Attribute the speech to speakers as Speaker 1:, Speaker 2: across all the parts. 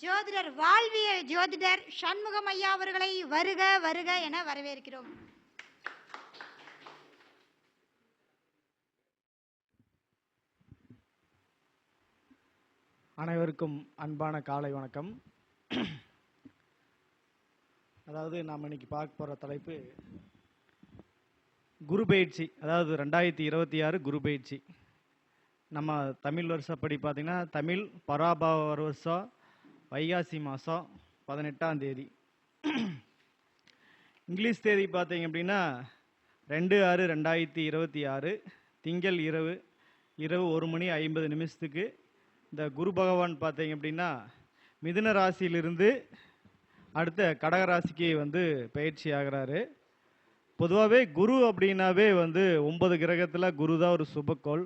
Speaker 1: ஜோதிடர் வாழ்வியல் ஜோதிடர் சண்முகம் ஐயா அவர்களை வருக வருக என வரவேற்கிறோம்.
Speaker 2: அனைவருக்கும் அன்பான காலை வணக்கம். அதாவது நாம் இன்னைக்கு பார்க்க போகிற தலைப்பு குரு பயிற்சி. அதாவது 2026 குரு பயிற்சி. நம்ம தமிழ் வருஷப்படி பார்த்திங்கன்னா தமிழ் பராபவ வருஷம் வைகாசி மாதம் 18ஆம் தேதி. இங்கிலீஷ் தேதி பார்த்தீங்க அப்படின்னா 2/6/2026 திங்கள் இரவு 1:50 இந்த குரு பகவான் பார்த்தீங்க அப்படின்னா மிதுன ராசியிலிருந்து அடுத்த கடக ராசிக்கு பயிற்சி ஆகிறாரு. பொதுவாகவே குரு அப்படின்னாவே 9 கிரகத்தில் குரு தான் ஒரு சுபக்கோள்.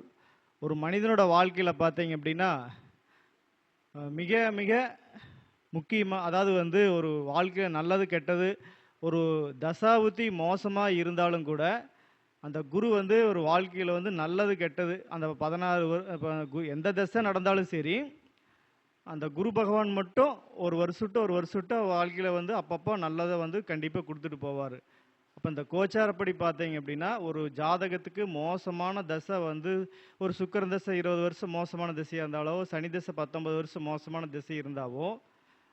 Speaker 2: ஒரு மனிதனோட வாழ்க்கையில் பார்த்தீங்க அப்படின்னா மிக மிக முக்கியமாக, அதாவது ஒரு வாழ்க்கையில் நல்லது கெட்டது ஒரு தசாபுத்தி மோசமாக இருந்தாலும் கூட அந்த குரு ஒரு வாழ்க்கையில் நல்லது கெட்டது அந்த 16 எந்த தசை நடந்தாலும் சரி, அந்த குரு பகவான் மட்டும் ஒரு வருஷத்தை வாழ்க்கையில் அப்பப்போ நல்லதை கண்டிப்பாக கொடுத்துட்டு போவார். அப்போ இந்த கோச்சாரப்படி பார்த்தீங்க அப்படின்னா ஒரு ஜாதகத்துக்கு மோசமான தசை ஒரு சுக்கிரன் தசை 20 வருஷம் மோசமான திசையாக இருந்தாலோ, சனி தசை 19 வருஷம் மோசமான திசை இருந்தாவோ,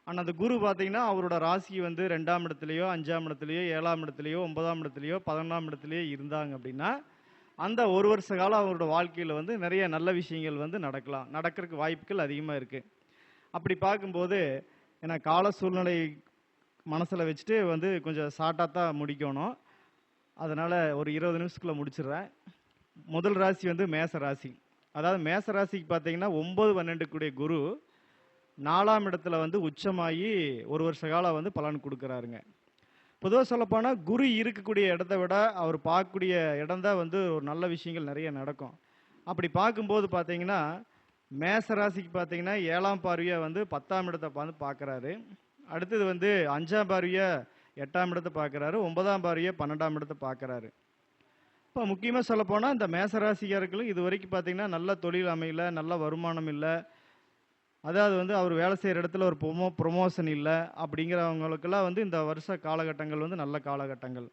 Speaker 2: ஆனால் அந்த குரு பார்த்தீங்கன்னா அவரோட ராசி 2ஆம் இடத்துலையோ 5ஆம் இடத்துலையோ 7ஆம் இடத்துலையோ 9ஆம் இடத்துலையோ 11ஆம் இடத்துலையோ இருந்தாங்க அப்படின்னா அந்த ஒரு வருஷ காலம் அவரோட வாழ்க்கையில் நிறைய நல்ல விஷயங்கள் நடக்கிறதுக்கு வாய்ப்புகள் அதிகமாக இருக்குது. அப்படி பார்க்கும்போது ஏன்னா கால சூழ்நிலை மனசில் வச்சுட்டு கொஞ்சம் ஷார்ட்டாக தான் முடிக்கணும். அதனால் ஒரு 20 நிமிஷத்துக்குள்ளே முடிச்சிடுறேன். முதல் ராசி மேச ராசி. அதாவது மேச ராசிக்கு பார்த்தீங்கன்னா 9-12 கூடிய குரு 4ஆம் இடத்துல உச்சமாகி ஒரு வருஷ காலம் பலன் கொடுக்குறாருங்க. பொதுவாக சொல்லப்போனால் குரு இருக்கக்கூடிய இடத்த விட அவர் பார்க்கக்கூடிய இடம் தான் ஒரு நல்ல விஷயங்கள் நிறைய நடக்கும். அப்படி பார்க்கும்போது பார்த்தீங்கன்னா மேச ராசிக்கு பார்த்தீங்கன்னா 7ஆம் பார்வையை 10ஆம் இடத்தை பார்க்குறாரு. அடுத்தது 5ஆம் பார்வையை 8ஆம் இடத்தை பார்க்குறாரு. 9ஆம் பார்வையை 12ஆம் இடத்தை பார்க்குறாரு. இப்போ முக்கியமாக சொல்லப்போனால் இந்த மேசராசிக்காரர்களும் இது வரைக்கும் பார்த்தீங்கன்னா நல்ல தொழில் அமையல, நல்ல வருமானம் இல்லை, அதாவது அவர் வேலை செய்கிற இடத்துல ஒரு ப்ரொமோஷன் இல்லை அப்படிங்கிறவங்களுக்கெல்லாம் இந்த வருஷ காலகட்டங்கள் நல்ல காலகட்டங்கள்.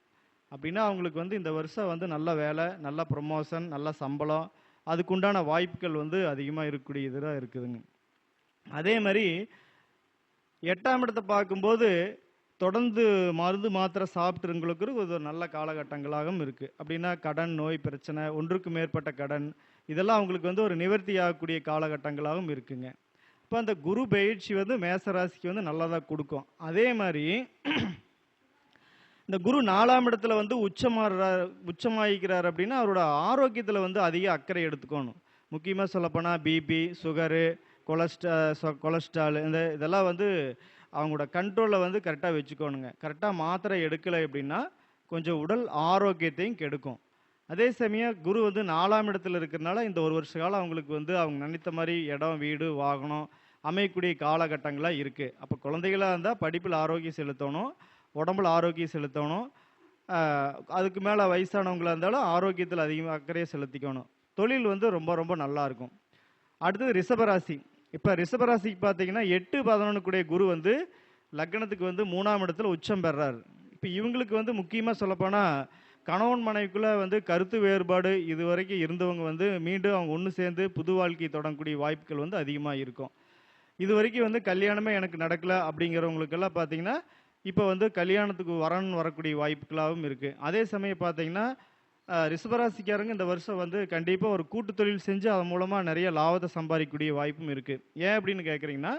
Speaker 2: அப்படின்னா அவங்களுக்கு இந்த வருஷம் நல்ல வேலை, நல்ல ப்ரொமோஷன், நல்ல சம்பளம், அதுக்குண்டான வாய்ப்புகள் அதிகமாக இருக்கக்கூடிய இதாக இருக்குதுங்க. அதே மாதிரி 8ஆம் இடத்தை பார்க்கும்போது தொடர்ந்து மருந்து மாத்திரை சாப்பிட்டுருங்களுக்கு ஒரு நல்ல காலகட்டங்களாகவும் இருக்குது. அப்படின்னா கடன், நோய் பிரச்சனை, ஒன்றுக்கு மேற்பட்ட கடன், இதெல்லாம் அவங்களுக்கு ஒரு நிவர்த்தி ஆகக்கூடிய காலகட்டங்களாகவும் இருக்குங்க. இப்போ அந்த குரு பயிற்சி மேசராசிக்கு நல்லதாக கொடுக்கும். அதே மாதிரி இந்த குரு 4ஆம் இடத்துல உச்சமாகிக்கிறார் அப்படின்னா அவரோட ஆரோக்கியத்தில் அதிக அக்கறை எடுத்துக்கணும். முக்கியமாக சொல்லப்போனால் பிபி, சுகரு, கொலஸ்ட்ரால் இதெல்லாம் அவங்களோட கண்ட்ரோலில் கரெக்டாக வச்சுக்கோணுங்க. கரெக்டாக மாத்திரை எடுக்கலை அப்படின்னா கொஞ்சம் உடல் ஆரோக்கியத்தையும் கெடுக்கும். அதே சமயம் குரு 4ஆம் இடத்துல இருக்கிறனால இந்த ஒரு வருஷ காலம் அவங்களுக்கு அவங்க நினைத்த மாதிரி இடம், வீடு, வாகனம் அமையக்கூடிய காலகட்டங்களாக இருக்குது. அப்போ குழந்தைகளாக இருந்தால் படிப்பில் ஆரோக்கியம் செலுத்தணும், உடம்புல ஆரோக்கியம் செலுத்தணும். அதுக்கு மேலே வயசானவங்களாக இருந்தாலும் ஆரோக்கியத்தில் அதிகமாக அக்கறையை செலுத்திக்கணும். தொழில் ரொம்ப ரொம்ப நல்லாயிருக்கும். அடுத்தது ரிஷபராசி. இப்போ ரிஷபராசிக்கு பார்த்தீங்கன்னா 8-11 கூடிய குரு லக்னத்துக்கு 3ஆம் இடத்துல உச்சம் பெறாரு. இப்போ இவங்களுக்கு முக்கியமாக சொல்லப்போனால் கணவன் மனைவிக்குள்ளே கருத்து வேறுபாடு இது வரைக்கும் இருந்தவங்க மீண்டும் அவங்க ஒன்று சேர்ந்து புது வாழ்க்கை தொடங்கக்கூடிய வாய்ப்புகள் அதிகமாக இருக்கும். இது வரைக்கும் கல்யாணமே எனக்கு நடக்கலை அப்படிங்கிறவங்களுக்கெல்லாம் பார்த்தீங்கன்னா இப்போ கல்யாணத்துக்கு வரக்கூடிய வாய்ப்புகளாகவும் இருக்குது. அதே சமயம் பார்த்தீங்கன்னா ரிஷபராசிக்காரங்க இந்த வருஷம் கண்டிப்பாக ஒரு கூட்டு தொழில் செஞ்சு அதன் மூலமாக நிறைய லாபத்தை சம்பாதிக்கக்கூடிய வாய்ப்பும் இருக்குது. ஏன் அப்படின்னு கேட்குறீங்கன்னா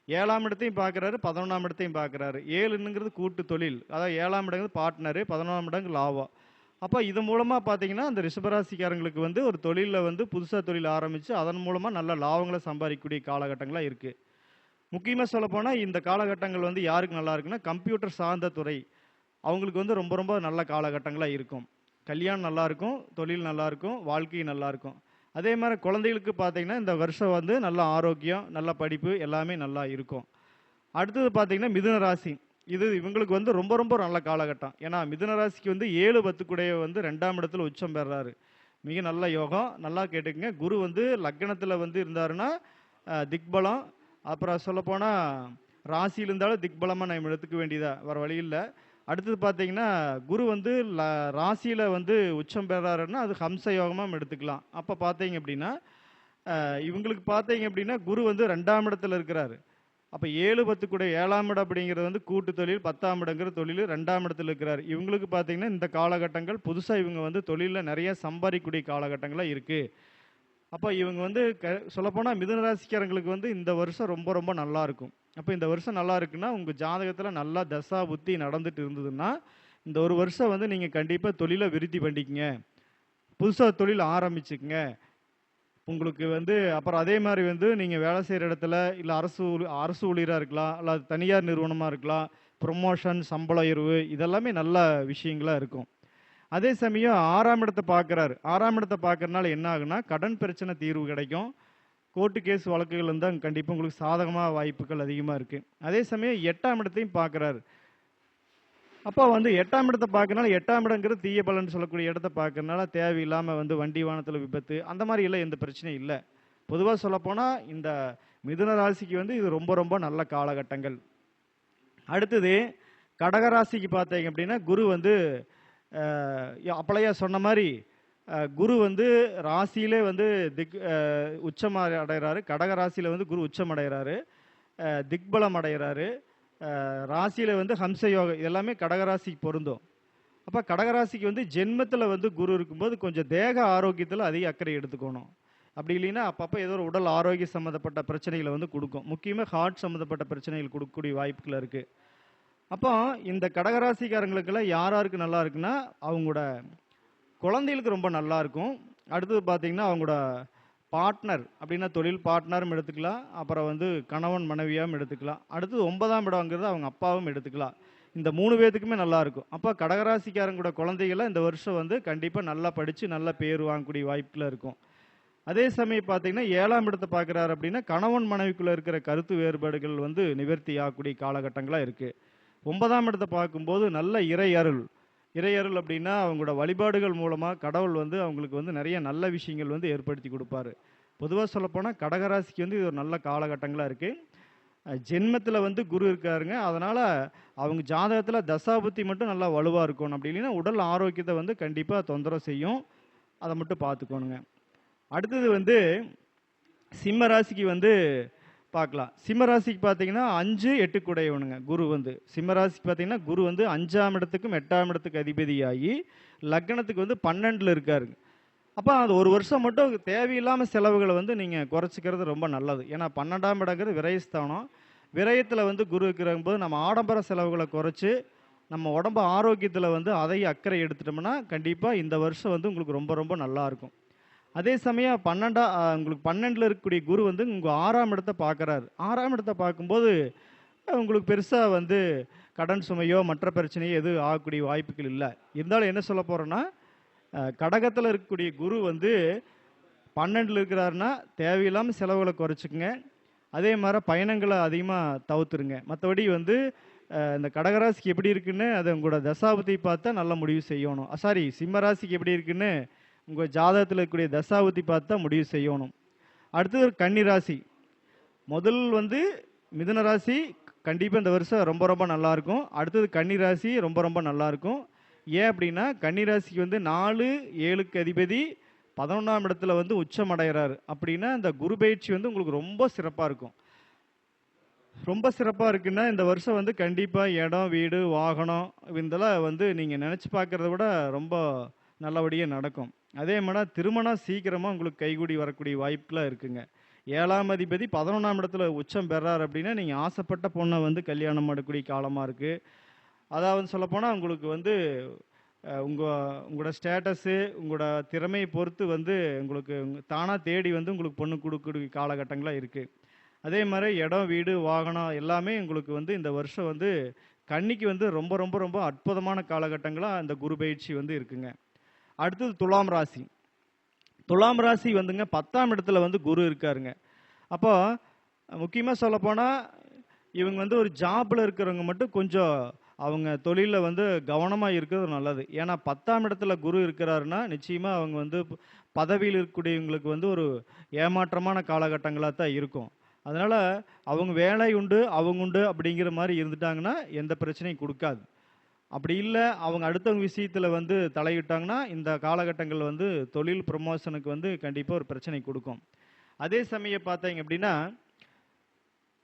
Speaker 2: 7ஆம் இடத்தையும் பார்க்குறாரு, 11ஆம் இடத்தையும் பார்க்குறாரு. 7ங்கிறது கூட்டு தொழில், அதாவது 7ஆம் இடங்கிறது பார்ட்னரு, 11ஆம் இடங்கு லாபம். அப்போ இது மூலமாக பார்த்தீங்கன்னா அந்த ரிஷபராசிக்காரங்களுக்கு ஒரு தொழிலில் புதுசாக தொழில் ஆரம்பித்து அதன் மூலமாக நல்ல லாபங்களை சம்பாதிக்கக்கூடிய காலகட்டங்களாக இருக்குது. முக்கியமாக சொல்லப்போனால் இந்த காலகட்டங்கள் யாருக்கு நல்லா இருக்குன்னா கம்ப்யூட்டர் சார்ந்த துறை அவங்களுக்கு ரொம்ப ரொம்ப நல்ல காலகட்டங்களாக இருக்கும். கல்யாணம் நல்லாயிருக்கும், தொழில் நல்லாயிருக்கும், வாழ்க்கை நல்லாயிருக்கும். அதே மாதிரி குழந்தைகளுக்கு பார்த்தீங்கன்னா இந்த வருஷம் நல்ல ஆரோக்கியம், நல்ல படிப்பு எல்லாமே நல்லா இருக்கும். அடுத்தது பார்த்தீங்கன்னா மிதுன ராசி. இது இவங்களுக்கு ரொம்ப ரொம்ப நல்ல காலகட்டம். ஏன்னா மிதுன ராசிக்கு 7-10 கூடைய 2ஆம் இடத்துல உச்சம் பெறாரு. மிக நல்ல யோகம். நல்லா கேட்டுக்குங்க. குரு லக்னத்தில் இருந்தாருன்னா திக்பலம். அப்புறம் சொல்லப்போனால் ராசியில் இருந்தாலும் திக்பலமாக நம்ம எடுத்துக்க வேண்டியதா வேறு வழி இல்லை. அடுத்தது பார்த்தீங்கன்னா குரு வந்து ராசியில் வந்து உச்சம் பெறாருன்னா அது ஹம்ச யோகமாக நம்ம எடுத்துக்கலாம். அப்போ பார்த்தீங்க அப்படின்னா இவங்களுக்கு பார்த்தீங்க அப்படின்னா குரு வந்து 2ஆம் இடத்துல இருக்கிறாரு. அப்போ 7 10 கூட 7ஆம் இடம் அப்படிங்கிறது வந்து கூட்டு தொழில், 10ஆம் இடங்கிற தொழில் 2ஆம் இடத்துல இருக்கிறாரு. இவங்களுக்கு பார்த்தீங்கன்னா இந்த காலகட்டங்கள் புதுசாக இவங்க வந்து தொழிலில் நிறைய சம்பாதிக்கக்கூடிய காலகட்டங்களாக இருக்குது. அப்போ இவங்க வந்து சொல்லப்போனால் மிதுன ராசிக்காரங்களுக்கு வந்து இந்த வருஷம் ரொம்ப ரொம்ப நல்லா இருக்கும். அப்போ இந்த வருஷம் நல்லா இருக்குன்னா உங்கள் ஜாதகத்தில் நல்லா தசா புத்தி நடந்துட்டு இருந்ததுன்னா இந்த ஒரு வருஷம் வந்து நீங்கள் கண்டிப்பாக தொழிலை விருத்தி பண்ணிக்கங்க, புதுசாக தொழில் ஆரம்பிச்சுக்குங்க. உங்களுக்கு வந்து அப்புறம் அதே மாதிரி வந்து நீங்கள் வேலை செய்கிற இடத்துல இல்லை அரசு ஊழியராக இருக்கலாம், இல்லை தனியார் நிறுவனமாக இருக்கலாம், ப்ரொமோஷன், சம்பள உயர்வு இதெல்லாமே நல்ல விஷயங்களாக இருக்கும். அதே சமயம் 6ஆம் இடத்தை பார்க்குறாரு. 6ஆம் இடத்தை பார்க்கறதுனால என்ன ஆகுனா கடன் பிரச்சனை தீர்வு கிடைக்கும். கோர்ட்டு கேஸ் வழக்குகள் இருந்தால் கண்டிப்பாக உங்களுக்கு சாதகமாக வாய்ப்புகள் அதிகமாக இருக்குது. அதே சமயம் 8ஆம் இடத்தையும் பார்க்குறாரு. அப்போ வந்து 8ஆம் இடத்தை பார்க்கறனால 8ஆம் இடங்கிறது தீய பலன் சொல்லக்கூடிய இடத்த பார்க்கறனால தேவையில்லாமல் வந்து வண்டி வாகனத்தில் விபத்து அந்த மாதிரி எல்லாம் எந்த பிரச்சனையும் இல்லை. பொதுவாக சொல்லப்போனால் இந்த மிதுன ராசிக்கு வந்து இது ரொம்ப ரொம்ப நல்ல காலகட்டங்கள். அடுத்தது கடகராசிக்கு பார்த்தீங்க அப்படின்னா குரு வந்து அப்பளையா சொன்ன மாதிரி குரு வந்து ராசியிலே வந்து உச்சம் அடைகிறாரு. கடகராசியில் வந்து குரு உச்சம் அடைகிறாரு, திக்பலம் அடைகிறாரு. ராசியில் வந்து ஹம்ச யோகம் எல்லாமே கடகராசிக்கு பொருந்தும். அப்போ கடகராசிக்கு வந்து ஜென்மத்தில் வந்து குரு இருக்கும்போது கொஞ்சம் தேக ஆரோக்கியத்தில் அதிக அக்கறை எடுத்துக்கணும். அப்படி இல்லைன்னா அப்பப்போ ஏதோ ஒரு உடல் ஆரோக்கிய சம்மந்தப்பட்ட பிரச்சனைகளை வந்து கொடுக்கும். முக்கியமாக ஹார்ட் சம்மந்தப்பட்ட பிரச்சனைகள் கொடுக்கக்கூடிய வாய்ப்புகள் இருக்குது. அப்போ இந்த கடகராசிக்காரங்களுக்கெல்லாம் யாருக்கு நல்லா இருக்குன்னா அவங்களோட குழந்தைகளுக்கு ரொம்ப நல்லா இருக்கும். அடுத்தது பார்த்தீங்கன்னா அவங்களோட பார்ட்னர் அப்படின்னா தொழில் பார்ட்னரும் எடுத்துக்கலாம், அப்புறம் வந்து கணவன் மனைவியாகவும் எடுத்துக்கலாம். அடுத்தது 9ஆம் இடங்கிறது அவங்க அப்பாவும் எடுத்துக்கலாம். இந்த 3 பேத்துக்குமே நல்லா இருக்கும். அப்போ கடகராசிக்காரங்களோட குழந்தைகளை இந்த வருஷம் வந்து கண்டிப்பாக நல்லா படித்து நல்ல பேர் வாங்கக்கூடிய வாய்ப்புகள் இருக்கும். அதே சமயம் பார்த்தீங்கன்னா 7ஆம் இடத்தை பார்க்குறாரு அப்படின்னா கணவன் மனைவிக்குள்ளே இருக்கிற கருத்து வேறுபாடுகள் வந்து நிவர்த்தி ஆகக்கூடிய காலகட்டங்களாக இருக்குது. 9ஆம் இடத்தை பார்க்கும்போது நல்ல இறையருள் அப்படின்னா அவங்களோட வழிபாடுகள் மூலமாக கடவுள் வந்து அவங்களுக்கு வந்து நிறைய நல்ல விஷயங்கள் வந்து ஏற்படுத்தி கொடுப்பாரு. பொதுவாக சொல்லப்போனால் கடகராசிக்கு வந்து இது ஒரு நல்ல காலகட்டங்களாக இருக்குது. ஜென்மத்தில் வந்து குரு இருக்காருங்க. அதனால் அவங்க ஜாதகத்தில் தசாபுத்தி மட்டும் நல்லா வலுவாக இருக்கணும். அப்படி இல்லைன்னா உடல் ஆரோக்கியத்தை வந்து கண்டிப்பாக தொந்தரவு செய்யும். அதை மட்டும் பார்த்துக்கோணுங்க. அடுத்தது வந்து சிம்ம ராசிக்கு வந்து பார்க்கலாம். சிம்மராசிக்கு பார்த்தீங்கன்னா 5 8 கூடையவனுங்க குரு வந்து. சிம்மராசிக்கு பார்த்தீங்கன்னா குரு வந்து 5ஆம் இடத்துக்கும் 8ஆம் இடத்துக்கு அதிபதியாகி லக்னத்துக்கு வந்து 12ல் இருக்காருங்க. அப்போ அது ஒரு வருஷம் மட்டும் தேவையில்லாமல் செலவுகளை வந்து நீங்கள் குறைச்சிக்கிறது ரொம்ப நல்லது. ஏன்னா 12ஆம் இடங்கிறது விரயஸ்தானம். விரயத்தில் வந்து குரு இருக்கிற போது நம்ம ஆடம்பர செலவுகளை குறைச்சி நம்ம உடம்பு ஆரோக்கியத்தில் வந்து அதையும் அக்கறை எடுத்துட்டோம்னா கண்டிப்பாக இந்த வருஷம் வந்து உங்களுக்கு ரொம்ப ரொம்ப நல்லாயிருக்கும். அதே சமயம் உங்களுக்கு 12ல் இருக்கக்கூடிய குரு வந்து உங்கள் 6ஆம் இடத்தை பார்க்குறாரு. 6ஆம் இடத்தை பார்க்கும்போது உங்களுக்கு பெருசாக வந்து கடன் சுமையோ மற்ற பிரச்சனையோ எதுவும் ஆகக்கூடிய வாய்ப்புகள் இல்லை. இருந்தாலும் என்ன சொல்ல போகிறேன்னா கடகத்தில் இருக்கக்கூடிய குரு வந்து 12ல் இருக்கிறாருன்னா தேவையில்லாமல் செலவுகளை குறைச்சிக்குங்க. அதே மாதிரி பயணங்களை அதிகமாக தவிர்த்துருங்க. மற்றபடி வந்து இந்த கடகராசிக்கு எப்படி இருக்குன்னு அதை உங்களோட தசாபுத்தி பார்த்தா நல்ல முடிவு செய்யணும். சிம்மராசிக்கு எப்படி இருக்குன்னு உங்கள் ஜாதகத்தில் இருக்கக்கூடிய தசாபுத்தி பார்த்தா முடிவு செய்யணும். அடுத்தது கன்னிராசி. முதல் வந்து மிதுன ராசி கண்டிப்பாக இந்த வருஷம் ரொம்ப ரொம்ப நல்லாயிருக்கும். அடுத்தது கன்னிராசி ரொம்ப ரொம்ப நல்லாயிருக்கும். ஏன் அப்படின்னா கன்னிராசிக்கு வந்து 4 7க்கு அதிபதி 11ஆம் இடத்துல வந்து உச்சம் அடைகிறாரு. அப்படின்னா இந்த குரு பயிற்சி வந்து உங்களுக்கு ரொம்ப சிறப்பாக இருக்கும். ரொம்ப சிறப்பாக இருக்குன்னா இந்த வருஷம் வந்து கண்டிப்பாக இடம், வீடு, வாகனம் இதெல்லாம் வந்து நீங்கள் நினச்சி பார்க்குறத விட ரொம்ப நல்லபடியாக நடக்கும். அதே மாதிரி திருமணம் சீக்கிரமாக உங்களுக்கு கைகூடி வரக்கூடிய வாய்ப்புலாம் இருக்குங்க. 7ஆம் அதிபதி 11ஆம் இடத்துல உச்சம் பெறார் அப்படின்னா நீங்கள் ஆசைப்பட்ட பொண்ணை வந்து கல்யாணம் பண்ணக்கூடிய காலமாக இருக்குது. அதாவது சொல்லப்போனால் உங்களுக்கு வந்து உங்களோட ஸ்டேட்டஸு உங்களோட திறமையை பொறுத்து வந்து உங்களுக்கு தானாக தேடி வந்து உங்களுக்கு பொண்ணு கொடுக்கக்கூடிய காலகட்டங்களாக இருக்குது. அதே மாதிரி இடம், வீடு, வாகனம் எல்லாமே உங்களுக்கு வந்து இந்த வருஷம் வந்து கன்னிக்கு வந்து ரொம்ப ரொம்ப ரொம்ப அற்புதமான காலகட்டங்களாக அந்த குரு பயிற்சி வந்து இருக்குங்க. அடுத்தது துலாம் ராசி. துலாம் ராசி வந்துங்க 10ஆம் இடத்துல வந்து குரு இருக்காருங்க. அப்போ முக்கியமாக சொல்லப்போனால் இவங்க வந்து ஒரு ஜாப்பில் இருக்கிறவங்க மட்டும் கொஞ்சம் அவங்க தொழிலில் வந்து கவனமாக இருக்கிறது நல்லது. ஏன்னா 10ஆம் இடத்துல குரு இருக்கிறாருன்னா நிச்சயமாக அவங்க வந்து பதவியில் இருக்கக்கூடியவங்களுக்கு வந்து ஒரு ஏமாற்றமான காலகட்டங்களாக தான் இருக்கும். அதனால அவங்க வேலை உண்டு, அவங்க உண்டு அப்படிங்கிற மாரி இருந்துட்டாங்கன்னா, எந்த பிரச்சனையும் குடுக்காது. அப்படி இல்ல, அவங்க அடுத்தவங்க விஷயத்துல வந்து தலையிட்டாங்கன்னா, இந்த காலகட்டங்கள் வந்து தொழில் ப்ரமோஷனுக்கு வந்து கண்டிப்பா ஒரு பிரச்சனை குடுக்கும். அதே சமயம் பார்த்தீங்க அப்படின்னா,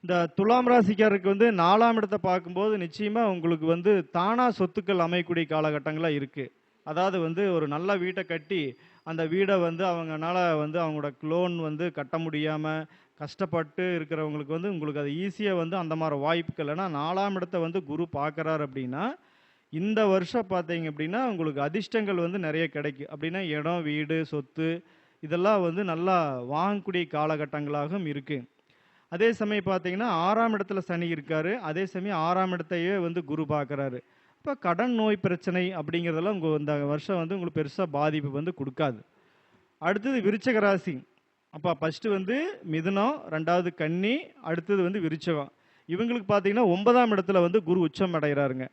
Speaker 2: இந்த துலாம் ராசிக்காரருக்கு வந்து 4ஆம் இடத்த பார்க்கும்போது நிச்சயமா உங்களுக்கு வந்து தானா சொத்துக்கள் அமையக்கூடிய காலகட்டங்களா இருக்கு. அதாவது வந்து ஒரு நல்ல வீட்ட கட்டி, அந்த வீட வந்து அவங்கனால வந்து அவங்களோட லோன் வந்து கட்ட முடியாம கஷ்டப்பட்டு இருக்கிறவங்களுக்கு வந்து உங்களுக்கு அது ஈஸியா வந்து அந்த மாரி வாய்ப்புகள். ஏன்னா 4ஆம் இடத்த வந்து குரு பார்க்குறாரு அப்படின்னா, இந்த வருஷம் பார்த்தீங்க அப்படின்னா, உங்களுக்கு அதிர்ஷ்டங்கள் வந்து நெறைய கிடைக்கும். அப்படின்னா இடம், வீடு, சொத்து இதெல்லாம் வந்து நல்லா வாங்கக்கூடிய காலகட்டங்களாகவும் இருக்கு. அதே சமயம் பார்த்தீங்கன்னா, 6ஆம் இடத்துல சனி இருக்காரு. அதே சமயம் 6ஆம் இடத்தையே வந்து குரு பார்க்குறாரு. இப்ப கடன் நோய் பிரச்சனை அப்படிங்கிறதெல்லாம் உங்க இந்த வருஷம் வந்து உங்களுக்கு பெருசா பாதிப்பு வந்து குடுக்காது. அடுத்தது விருச்சக ராசி. அப்ப ஃபர்ஸ்ட்டு வந்து மிதுனம், 2வது கன்னி, அடுத்தது வந்து விருச்சகம். இவங்களுக்கு பார்த்தீங்கன்னா 9ஆம் இடத்துல வந்து குரு உச்சம் அடைகிறாருங்க.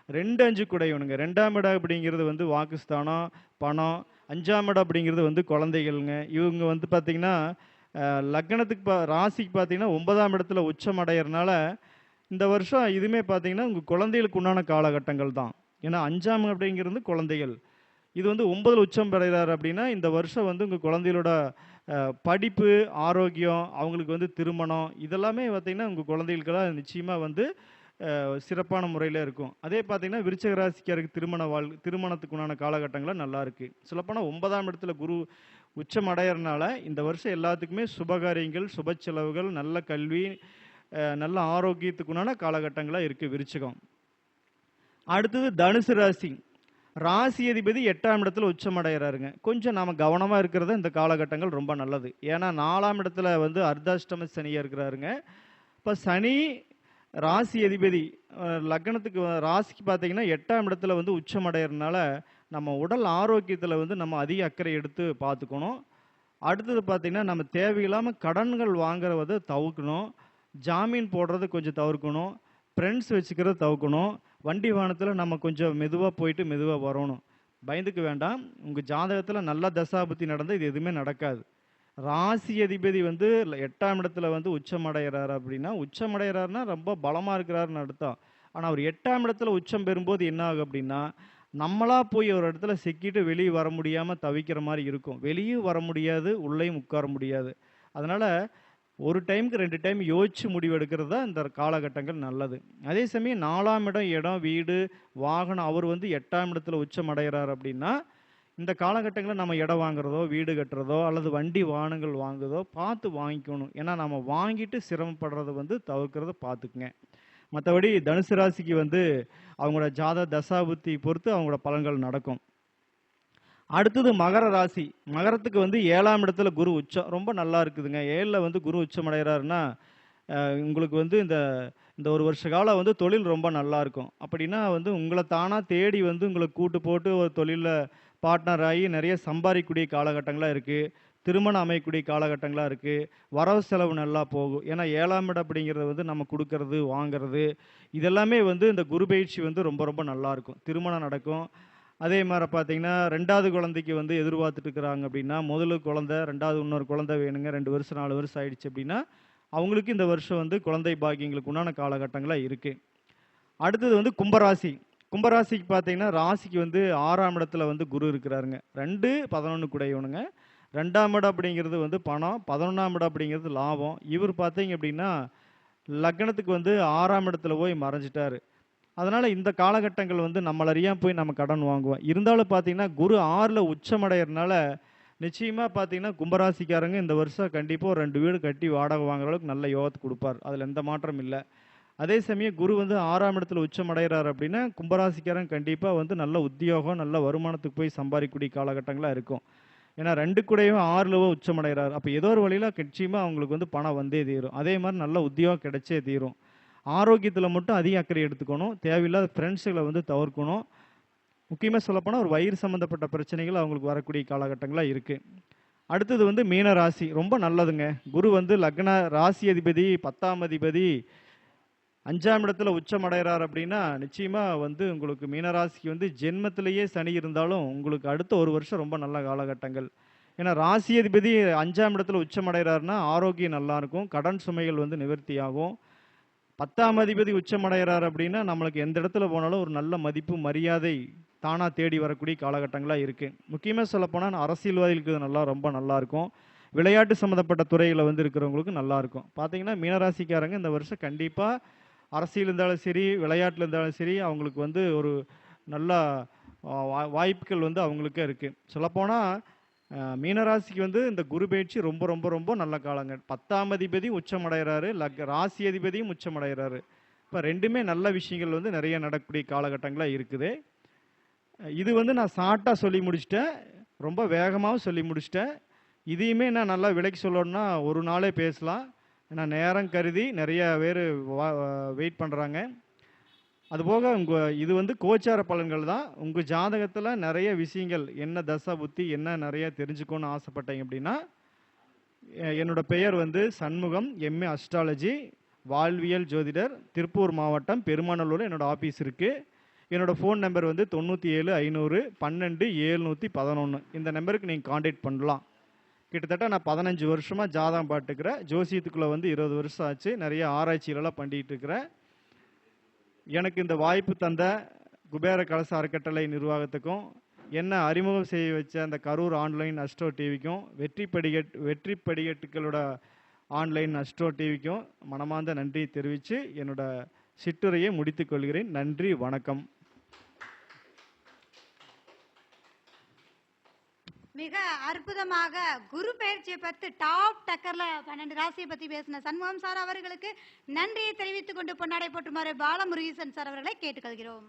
Speaker 2: 2, 5 கூடையவனுங்க. 2ஆம் இடம் அப்படிங்கிறது வந்து வாக்குஸ்தானம், பணம். 5ஆம் இடம் அப்படிங்கிறது வந்து குழந்தைகள்ங்க. இவங்க வந்து பார்த்தீங்கன்னா, லக்னத்துக்கு ராசிக்கு பார்த்தீங்கன்னா 9ஆம் இடத்துல உச்சம் அடையறனால, இந்த வருஷம் இதுவுமே பார்த்தீங்கன்னா, உங்க குழந்தைகளுக்கு உண்டான காலகட்டங்கள் தான். ஏன்னா 5ஆம் அப்படிங்கிறது குழந்தைகள். இது வந்து 9ல உச்சம் பெறுகிறார் அப்படின்னா, இந்த வருஷம் வந்து உங்க குழந்தைகளோட படிப்பு, ஆரோக்கியம், அவங்களுக்கு வந்து திருமணம் இதெல்லாமே பார்த்தீங்கன்னா, உங்க குழந்தைகளுக்கெல்லாம் நிச்சயமா வந்து சிறப்பான முறையில இருக்கும். அதே பார்த்தீங்கன்னா, விருச்சிக ராசிக்காரருக்கு திருமணத்துக்கு உண்டான காலகட்டங்கள்லாம் நல்லா இருக்கு. சொல்லப்போனா 9ஆம் இடத்துல குரு உச்சம் அடையறனால, இந்த வருஷம் எல்லாத்துக்குமே சுபகாரியங்கள், சுப செலவுகள், நல்ல கல்வி, நல்ல ஆரோக்கியத்துக்கு உண்டான காலகட்டங்களா இருக்கு விருச்சிகம். அடுத்தது தனுசு ராசி. ராசி அதிபதி 8ஆம் இடத்துல உச்சம் அடையறாருங்க. கொஞ்சம் நாம கவனமா இருக்கிறது இந்த காலகட்டங்கள் ரொம்ப நல்லது. ஏன்னா 4ஆம் இடத்துல வந்து அர்த்தாஷ்டம சனியா இருக்கிறாருங்க. இப்ப சனி ராசி அதிபதி லக்னத்துக்கு ராசிக்கு பார்த்தீங்கன்னா 8ஆம் இடத்துல வந்து உச்சம் அடையறனால, நம்ம உடல் ஆரோக்கியத்துல வந்து நம்ம அதிக அக்கறை எடுத்து பார்த்துக்கணும். அடுத்தது பார்த்தீங்கன்னா, நம்ம தேவையில்லாம கடன்கள் வாங்குறத தவிர்க்கணும். ஜாமீன் போடுறத கொஞ்சம் தவிர்க்கணும். ஃப்ரெண்ட்ஸ் வச்சுக்கிறத தவிர்க்கணும். வண்டி வாகனத்துல நம்ம கொஞ்சம் மெதுவா போயிட்டு மெதுவா வரணும். பயந்துக்க வேண்டாம். உங்க ஜாதகத்துல நல்ல தசாபுத்தி நடந்தா இது எதுவுமே நடக்காது. ராசி அதிபதி வந்து 8ஆம் இடத்துல வந்து உச்சம் அடைகிறாரு அப்படின்னா, உச்சம் அடைகிறாருன்னா ரொம்ப பலமா இருக்கிறாருன்னு அர்த்தம். ஆனா அவர் 8ஆம் இடத்துல உச்சம் பெறும்போது என்ன ஆகும் அப்படின்னா, நம்மளா போய் ஒரு இடத்துல சிக்கிட்டு வெளிய வர முடியாம தவிக்கிற மாரி இருக்கும். வெளியும் வர முடியாது, உள்ளேயும் உட்கார முடியாது. அதனால ஒரு டைம்க்கு 2 டைம் யோசிச்சு முடிவு எடுக்கிறது தான் இந்த காலகட்டங்கள் நல்லது. அதே சமயம் 4ஆம் இடம், வீடு, வாகனம் அவர் வந்து 8ஆம் இடத்துல உச்சம் அடைகிறார் அப்படின்னா, இந்த காலகட்டங்கள்ல நம்ம இடம் வாங்குறதோ, வீடு கட்டுறதோ, அல்லது வண்டி வாகனங்கள் வாங்குறதோ பார்த்து வாங்கிக்கணும். ஏன்னா நம்ம வாங்கிட்டு சிரமப்படுறத வந்து தவிர்க்கிறத பார்த்துக்குங்க. மத்தபடி தனுசு ராசிக்கு வந்து அவங்களோட ஜாதக தசாபுத்தி பொறுத்து அவங்களோட பலன்கள் நடக்கும். அடுத்தது மகர ராசி. மகரத்துக்கு வந்து 7ஆம் இடத்துல குரு உச்சம். ரொம்ப நல்லா இருக்குதுங்க. 7ல வந்து குரு உச்சம் அடைகிறாருன்னா, உங்களுக்கு வந்து இந்த இந்த ஒரு வருஷ காலம் வந்து தொழில் ரொம்ப நல்லா இருக்கும். அப்படின்னா வந்து உங்கள தானா தேடி வந்து உங்கள கூட்டு போட்டு ஒரு தொழில்ல பார்ட்னர் ஆகி நிறைய சம்பாதிக்கக்கூடிய காலகட்டங்களா இருக்கு. திருமணம் அமையக்கூடிய காலகட்டங்களா இருக்கு. வரவு செலவு நல்லா போகும். ஏன்னா 7ஆம் இடம் அப்படிங்கிறது வந்து நம்ம குடுக்கறது, வாங்குறது இதெல்லாமே வந்து இந்த குரு பயிற்சி வந்து ரொம்ப ரொம்ப நல்லா இருக்கும். திருமணம் நடக்கும். அதே மாரி பார்த்தீங்கன்னா, 2வது குழந்தைக்கு வந்து எதிர்பார்த்துட்டு இருக்கிறாங்க அப்படின்னா, முதல் குழந்தை, 2வது இன்னொரு குழந்தை வேணுங்க. 2 வருஷம், 4 வருஷம் ஆயிடுச்சு அப்படின்னா, அவங்களுக்கு இந்த வருஷம் வந்து குழந்தை பாக்கியங்களுக்கு உண்டான காலகட்டங்களா இருக்கு. அடுத்தது வந்து கும்பராசி. கும்பராசிக்கு பார்த்தீங்கன்னா, ராசிக்கு வந்து 6ஆம் இடத்துல வந்து குரு இருக்கிறாருங்க. 2, 11 கூடையவனுங்க. 2ஆம் இடம் அப்படிங்கிறது வந்து பணம், 11ஆம் இடம் அப்படிங்கிறது லாபம். இவர் பார்த்தீங்க அப்படின்னா, லக்னத்துக்கு வந்து 6ஆம் இடத்துல போய் மறைஞ்சிட்டாரு. அதனால இந்த காலகட்டங்கள் வந்து நம்மள அறியாம போய் நம்ம கடன் வாங்குவோம். இருந்தாலும் பார்த்தீங்கன்னா, குரு 6ல உச்சமடையறனால, நிச்சயமா பார்த்தீங்கன்னா, கும்பராசிக்காரங்க இந்த வருஷம் கண்டிப்பா ஒரு 2 வீடு கட்டி வாடகை வாங்குற அளவுக்கு நல்ல யோகத்த குடுப்பார். அதுல எந்த மாற்றமும் இல்ல. அதே சமயம் குரு வந்து 6ஆம் இடத்துல உச்சமடைகிறார் அப்படின்னா, கும்பராசிக்காரங்க கண்டிப்பா வந்து நல்ல உத்தியோகம், நல்ல வருமானத்துக்கு போய் சம்பாதிக்கக்கூடிய காலகட்டங்களா இருக்கும். ஏன்னா 2 கூடயும் 6ல உச்சமடைகிறார். அப்ப ஏதோ ஒரு வழியில நிச்சயமா அவங்களுக்கு வந்து பணம் வந்தே தீரும். அதே மாரி நல்ல உத்தியோகம் கிடைச்சே தீரும். ஆரோக்கியத்துல மட்டும் அதிக அக்கறை எடுத்துக்கணும். தேவையில்லாத ஃப்ரெண்ட்ஸுகள வந்து தவிர்க்கணும். முக்கியமா சொல்லப்போனா ஒரு வயிறு சம்மந்தப்பட்ட பிரச்சனைகள் அவங்களுக்கு வரக்கூடிய காலகட்டங்களா இருக்கு. அடுத்தது வந்து மீன ராசி. ரொம்ப நல்லதுங்க. குரு வந்து லக்ன ராசி அதிபதி, 10ஆம் அதிபதி 5ஆம் இடத்துல உச்சம் அடைகிறார் அப்படின்னா, நிச்சயமா வந்து உங்களுக்கு மீனராசிக்கு வந்து ஜென்மத்திலேயே சனி இருந்தாலும், உங்களுக்கு அடுத்த 1 வருஷம் ரொம்ப நல்ல காலகட்டங்கள். ஏன்னா ராசி அதிபதி 5ஆம் இடத்துல உச்சமடைகிறாருன்னா ஆரோக்கியம் நல்லாயிருக்கும், கடன் சுமைகள் வந்து நிவர்த்தியாகும். 10ஆம் அதிபதி உச்சமடைகிறார் அப்படின்னா நம்மளுக்கு எந்த இடத்துல போனாலும் ஒரு நல்ல மதிப்பு மரியாதை தானாக தேடி வரக்கூடிய காலகட்டங்களாக இருக்குது. முக்கியமாக சொல்லப்போனால் அரசியல்வாதிகளுக்கு இது ரொம்ப நல்லாயிருக்கும். விளையாட்டு சம்மந்தப்பட்ட துறையில் வந்து இருக்கிறவங்களுக்கு நல்லாயிருக்கும். பார்த்தீங்கன்னா மீனராசிக்காரங்க இந்த வருஷம் கண்டிப்பாக அரசியல் இருந்தாலும் சரி, விளையாட்டில் இருந்தாலும் சரி, அவங்களுக்கு வந்து ஒரு நல்ல வாய்ப்புகள் வந்து அவங்களுக்கே இருக்குது. சொல்லப்போனால் மீனராசிக்கு வந்து இந்த குரு பயிற்சி ரொம்ப ரொம்ப ரொம்ப நல்ல காலங்க. 10ஆம் அதிபதி உச்சமடைகிறாரு, ராசி அதிபதியும் உச்சமடைகிறாரு. இப்போ ரெண்டுமே நல்ல விஷயங்கள் வந்து நிறைய நடக்கக்கூடிய காலகட்டங்களாக இருக்குது. இது வந்து நான் ஷார்ட்டாக சொல்லி முடிச்சிட்டேன், ரொம்ப வேகமாகவும் சொல்லி முடிச்சிட்டேன். இதையுமே நான் நல்லா விலைக்கு சொல்லணும்னா ஒரு நாளே பேசலாம். ஏன்னா நேரம் கருதி நிறைய பேர் வெயிட் பண்ணுறாங்க. அதுபோக இது வந்து கோச்சார பலன்கள் தான். உங்கள் ஜாதகத்தில் நிறைய விஷயங்கள் என்ன தசா புத்தி என்ன நிறைய தெரிஞ்சுக்கணும்னு ஆசைப்பட்டீங்க அப்படின்னா, என்னோட பெயர் வந்து சண்முகம், எம்ஏ அஸ்ட்ராலஜி, வாழ்வியல் ஜோதிடர், திருப்பூர் மாவட்டம் பெருமாநல்லூரில் என்னோட ஆஃபீஸ் இருக்குது. என்னோடய ஃபோன் நம்பர் வந்து 97 500 12 711. இந்த நம்பருக்கு நீங்கள் காண்டாக்ட் பண்ணலாம். கிட்டத்தட்ட நான் 15 வருஷமாக ஜாதகம் பார்த்துக்கிறேன். ஜோசியத்துக்குள்ளே வந்து 20 வருஷம் ஆச்சு. நிறைய ஆராய்ச்சிகளெல்லாம் பண்ணிகிட்டு இருக்கிறேன். எனக்கு இந்த வாய்ப்பு தந்த குபேர கலச அறக்கட்டளை நிர்வாகத்துக்கும், என்ன அறிமுகம் செய்ய வச்ச அந்த கரூர் ஆன்லைன் அஸ்ட்ரோ டிவிக்கும், வெற்றி படிக்கட்டுகளோட ஆன்லைன் அஸ்ட்ரோ டிவிக்கும் மனமார்ந்த நன்றி தெரிவித்து என்னோட சிற்றுரையை முடித்துக் கொள்கிறேன். நன்றி, வணக்கம்.
Speaker 1: மிக அற்புதமாக குரு பயிற்சியை பற்றி டாப் டக்கர்ல 12 ராசியை பத்தி பேசின சண்முகம் சார் அவர்களுக்கு நன்றியை தெரிவித்துக் கொண்டு பொன்னாடை போட்டுமாறு பாலமுருகேசன் சார் அவர்களை கேட்டுக்கொள்கிறோம்.